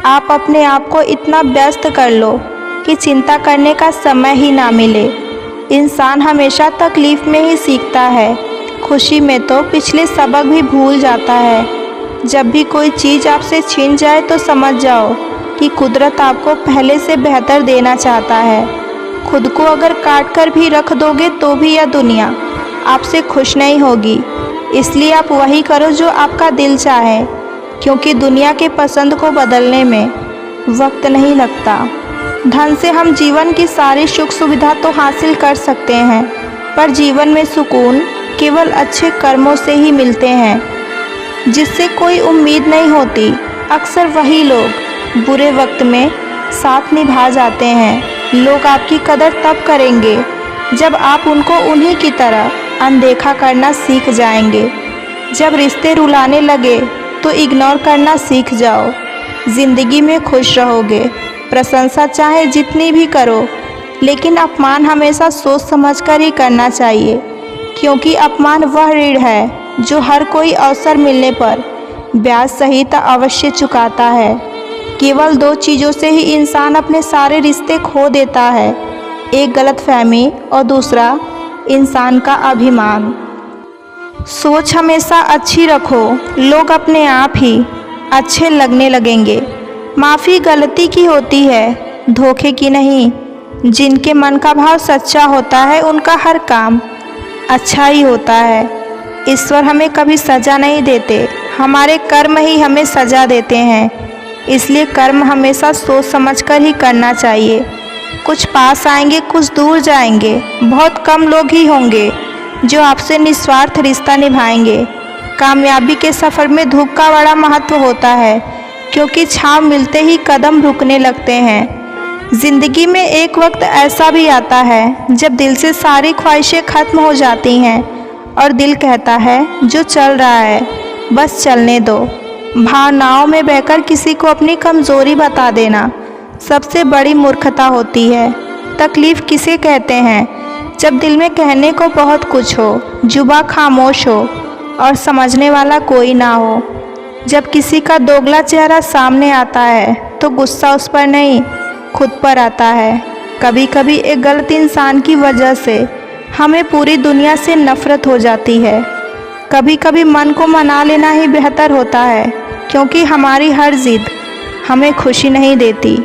आप अपने आप को इतना व्यस्त कर लो कि चिंता करने का समय ही ना मिले। इंसान हमेशा तकलीफ़ में ही सीखता है, खुशी में तो पिछले सबक भी भूल जाता है। जब भी कोई चीज़ आपसे छीन जाए तो समझ जाओ कि कुदरत आपको पहले से बेहतर देना चाहता है। खुद को अगर काट कर भी रख दोगे तो भी यह दुनिया आपसे खुश नहीं होगी। इसलिए आप वही करो जो आपका दिल चाहे, क्योंकि दुनिया के पसंद को बदलने में वक्त नहीं लगता। धन से हम जीवन की सारी सुख सुविधा तो हासिल कर सकते हैं, पर जीवन में सुकून केवल अच्छे कर्मों से ही मिलते हैं जिससे कोई उम्मीद नहीं होती। अक्सर वही लोग बुरे वक्त में साथ निभा जाते हैं। लोग आपकी कदर तब करेंगे जब आप उनको उन्हीं की तरह अनदेखा करना सीख जाएंगे। जब रिश्ते रुलाने लगे तो इग्नोर करना सीख जाओ। ज़िंदगी में खुश रहोगे। प्रशंसा चाहे जितनी भी करो, लेकिन अपमान हमेशा सोच समझकर ही करना चाहिए, क्योंकि अपमान वह ऋण है जो हर कोई अवसर मिलने पर ब्याज सहित अवश्य चुकाता है। केवल दो चीज़ों से ही इंसान अपने सारे रिश्ते खो देता है, एक गलतफहमी और दूसरा इंसान का अभिमान। सोच हमेशा अच्छी रखो, लोग अपने आप ही अच्छे लगने लगेंगे। माफ़ी गलती की होती है, धोखे की नहीं। जिनके मन का भाव सच्चा होता है उनका हर काम अच्छा ही होता है। ईश्वर हमें कभी सज़ा नहीं देते, हमारे कर्म ही हमें सज़ा देते हैं। इसलिए कर्म हमेशा सोच समझकर ही करना चाहिए। कुछ पास आएंगे, कुछ दूर जाएंगे। बहुत कम लोग ही होंगे जो आपसे निस्वार्थ रिश्ता निभाएंगे। कामयाबी के सफ़र में धूप का बड़ा महत्व होता है, क्योंकि छाँव मिलते ही कदम रुकने लगते हैं। ज़िंदगी में एक वक्त ऐसा भी आता है जब दिल से सारी ख्वाहिशें ख़त्म हो जाती हैं और दिल कहता है जो चल रहा है बस चलने दो। भावनाओं में बहकर किसी को अपनी कमज़ोरी बता देना सबसे बड़ी मूर्खता होती है। तकलीफ़ किसे कहते हैं? जब दिल में कहने को बहुत कुछ हो, जुबां खामोश हो और समझने वाला कोई ना हो। जब किसी का दोगला चेहरा सामने आता है तो गुस्सा उस पर नहीं, खुद पर आता है। कभी कभी एक गलत इंसान की वजह से हमें पूरी दुनिया से नफ़रत हो जाती है। कभी कभी मन को मना लेना ही बेहतर होता है, क्योंकि हमारी हर ज़िद हमें खुशी नहीं देती।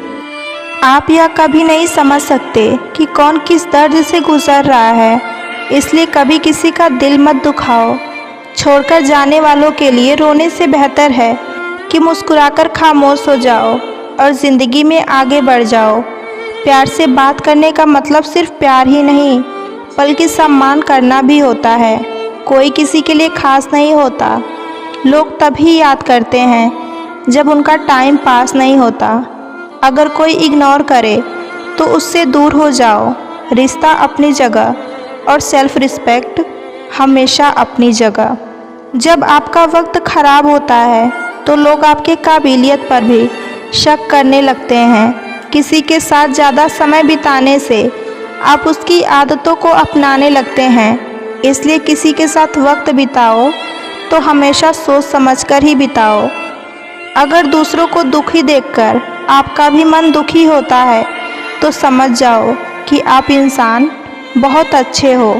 आप यह कभी नहीं समझ सकते कि कौन किस दर्द से गुज़र रहा है, इसलिए कभी किसी का दिल मत दुखाओ। छोड़कर जाने वालों के लिए रोने से बेहतर है कि मुस्कुराकर खामोश हो जाओ और ज़िंदगी में आगे बढ़ जाओ। प्यार से बात करने का मतलब सिर्फ प्यार ही नहीं, बल्कि सम्मान करना भी होता है। कोई किसी के लिए खास नहीं होता। लोग तभी याद करते हैं जब उनका टाइम पास नहीं होता। अगर कोई इग्नोर करे तो उससे दूर हो जाओ। रिश्ता अपनी जगह और सेल्फ रिस्पेक्ट हमेशा अपनी जगह। जब आपका वक्त ख़राब होता है तो लोग आपके काबिलियत पर भी शक करने लगते हैं। किसी के साथ ज़्यादा समय बिताने से आप उसकी आदतों को अपनाने लगते हैं। इसलिए किसी के साथ वक्त बिताओ तो हमेशा सोच समझकर ही बिताओ। अगर दूसरों को दुखी देखकर आपका भी मन दुखी होता है तो समझ जाओ कि आप इंसान बहुत अच्छे हो।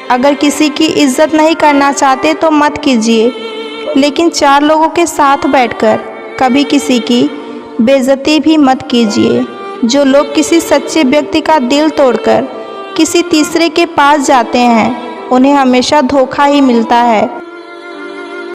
अगर किसी की इज्जत नहीं करना चाहते तो मत कीजिए, लेकिन चार लोगों के साथ बैठकर कभी किसी की बेइज्जती भी मत कीजिए। जो लोग किसी सच्चे व्यक्ति का दिल तोड़कर किसी तीसरे के पास जाते हैं उन्हें हमेशा धोखा ही मिलता है।